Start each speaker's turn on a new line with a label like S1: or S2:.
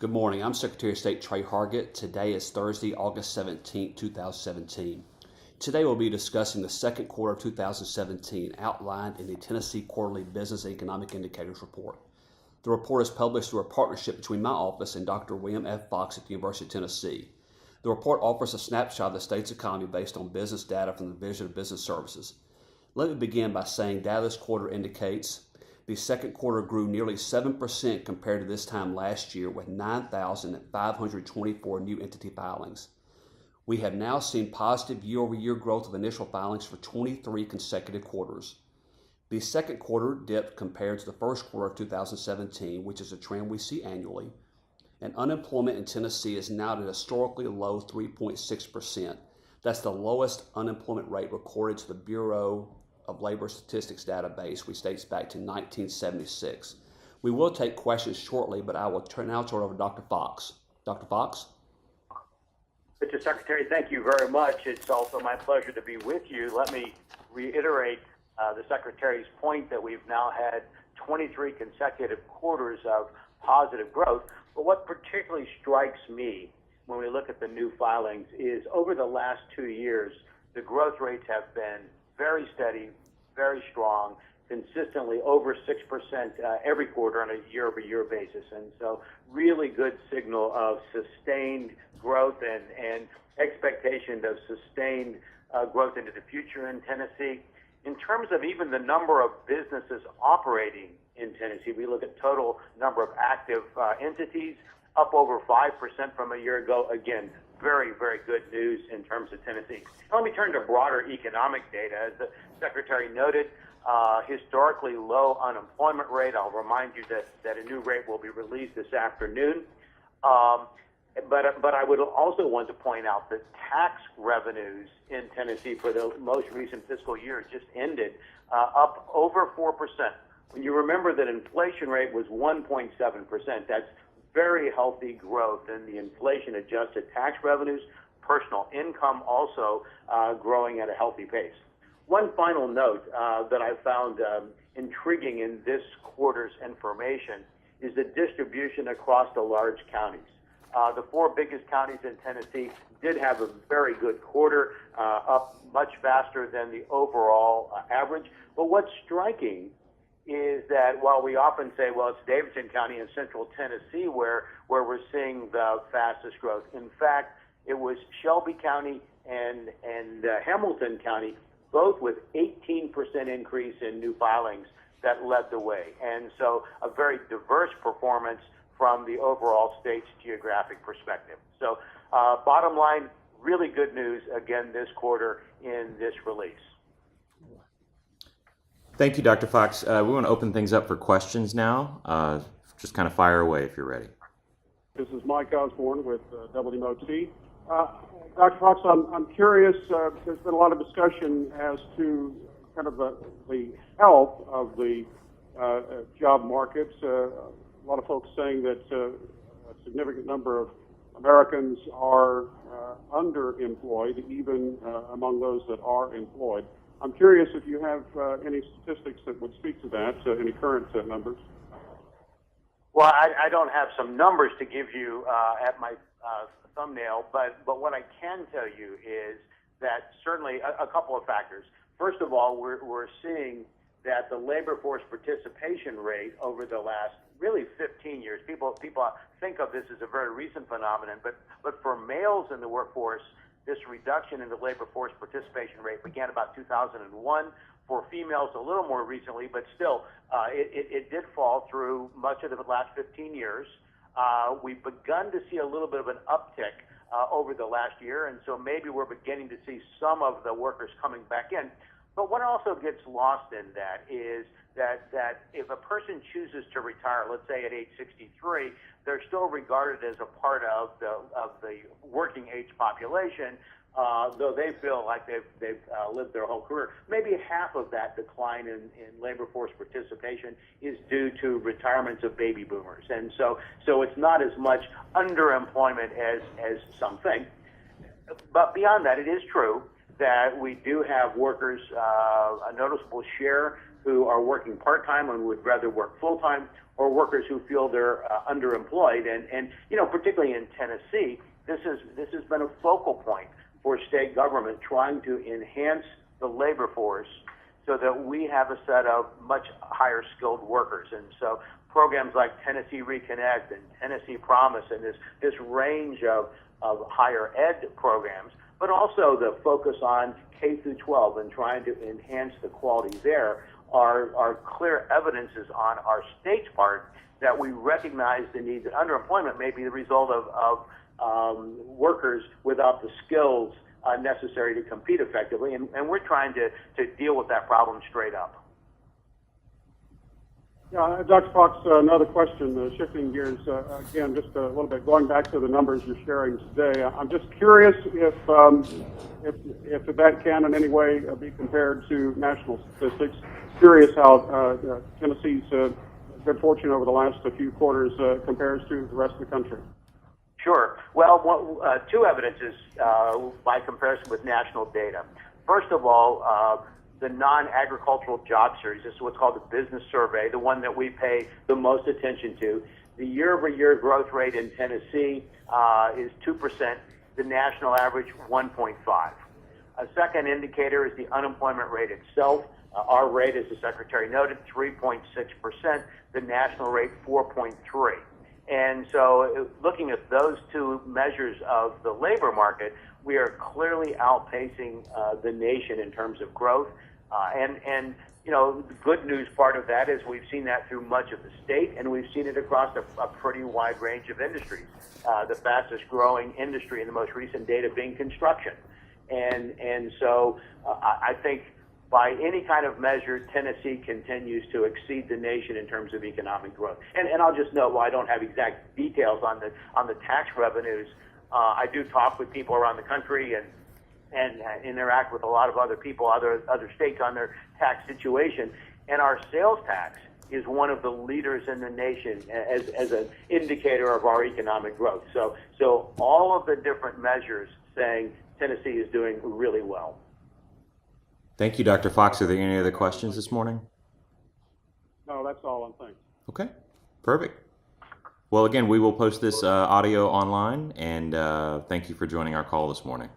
S1: Good morning. I'm Secretary of State Trey Hargett. Today is Thursday, August 17, 2017. Today we'll be discussing the second quarter of 2017 outlined in the Tennessee Quarterly Business and Economic Indicators Report. The report is published through a partnership between my office and Dr. William F. Fox at the University of Tennessee. The report offers a snapshot of the state's economy based on business data from the Division of Business Services. Let me begin by saying data this quarter indicates the second quarter grew nearly 7% compared to this time last year with 9,524 new entity filings. We have now seen positive year-over-year growth of initial filings for 23 consecutive quarters. The second quarter dipped compared to the first quarter of 2017, which is a trend we see annually, and unemployment in Tennessee is now at a historically low 3.6%. That's the lowest unemployment rate recorded to the Bureau of Labor Statistics database, which dates back to 1976. We will take questions shortly, but I will now turn over to Dr. Fox. Dr. Fox?
S2: Mr. Secretary, thank you very much. It's also my pleasure to be with you. Let me reiterate the Secretary's point that we've now had 23 consecutive quarters of positive growth. But what particularly strikes me when we look at the new filings is over the last 2 years, the growth rates have been very steady, very strong, consistently over 6% every quarter on a year-over-year basis. And so really good signal of sustained growth and expectation of sustained growth into the future in Tennessee. In terms of even the number of businesses operating in Tennessee, we look at total number of active entities, up over 5% from a year ago. Again, very, very good news in terms of Tennessee. Let me turn to broader economic data. As the Secretary noted, historically low unemployment rate. I'll remind you that a new rate will be released this afternoon. But I would also want to point out that tax revenues in Tennessee for the most recent fiscal year just ended up over 4%. When you remember that inflation rate was 1.7%, that's very healthy growth in the inflation-adjusted tax revenues, personal income also growing at a healthy pace. One final note that I found intriguing in this quarter's information is the distribution across the large counties. The 4 biggest counties in Tennessee did have a very good quarter, up much faster than the overall average. But what's striking is that while we often say, well, it's Davidson County and Central Tennessee where we're seeing the fastest growth. In fact, it was Shelby County and Hamilton County, both with 18% increase in new filings that led the way. And so a very diverse performance from the overall state's geographic perspective. So bottom line, really good news again this quarter in this release.
S3: Thank you, Dr. Fox. We want to open things up for questions now. Just kind of fire away if you're ready.
S4: This is Mike Osborne with WMOT. Dr. Fox, I'm curious, there's been a lot of discussion as to kind of the health of the job markets. A lot of folks saying that a significant number of Americans are underemployed, even among those that are employed. I'm curious if you have any statistics that would speak to that, any current numbers.
S2: Well, I don't have some numbers to give you at my thumbnail, but what I can tell you is that certainly a couple of factors. First of all, we're seeing that the labor force participation rate over the last really 15 years, people think of this as a very recent phenomenon, but for males in the workforce, this reduction in the labor force participation rate began about 2001. For females, a little more recently, but still, it did fall through much of the last 15 years. We've begun to see a little bit of an uptick over the last year, and so maybe we're beginning to see some of the workers coming back in. But what also gets lost in that is that if a person chooses to retire, let's say at age 63, they're still regarded as a part of the working age population, though they feel like they've lived their whole career. Maybe half of that decline in labor force participation is due to retirements of baby boomers, and so it's not as much underemployment as some think. But beyond that, it is true that we do have workers, a noticeable share who are working part-time and would rather work full-time, or workers who feel they're underemployed. And particularly in Tennessee, this has been a focal point for state government trying to enhance the labor force so that we have a set of much higher skilled workers. And so programs like Tennessee Reconnect and Tennessee Promise and this range of higher ed programs, but also the focus on K through 12 and trying to enhance the quality there are clear evidences on our state's part that we recognize the need that underemployment may be the result of workers without the skills necessary to compete effectively, and we're trying to deal with that problem straight up.
S4: Yeah, Dr. Fox, another question, shifting gears again, just a little bit, going back to the numbers you're sharing today. I'm just curious if that can in any way be compared to national statistics. Curious how Tennessee's good fortune over the last few quarters compares to the rest of the country.
S2: Sure. Well, two evidences by comparison with national data. First of all, the non-agricultural job series. This is what's called the business survey, the one that we pay the most attention to. The year-over-year growth rate in Tennessee is 2%. The national average, 1.5. A second indicator is the unemployment rate itself. Our rate, as the Secretary noted, 3.6%. The national rate, 4.3%. And so looking at those two measures of the labor market, we are clearly outpacing the nation in terms of growth. And the good news part of that is we've seen that through much of the state, and we've seen it across a pretty wide range of industries. The fastest growing industry in the most recent data being construction. And so I think by any kind of measure, Tennessee continues to exceed the nation in terms of economic growth. And I'll just note, while I don't have exact details on the tax revenues, I do talk with people around the country and interact with a lot of other people, other states on their tax situation. And our sales tax is one of the leaders in the nation as an indicator of our economic growth. So all of the different measures saying Tennessee is doing really well.
S3: Thank you, Dr. Fox. Are there any other questions this morning?
S4: No, that's all, and thanks.
S3: Okay, perfect. Well, again, we will post this audio online, and thank you for joining our call this morning.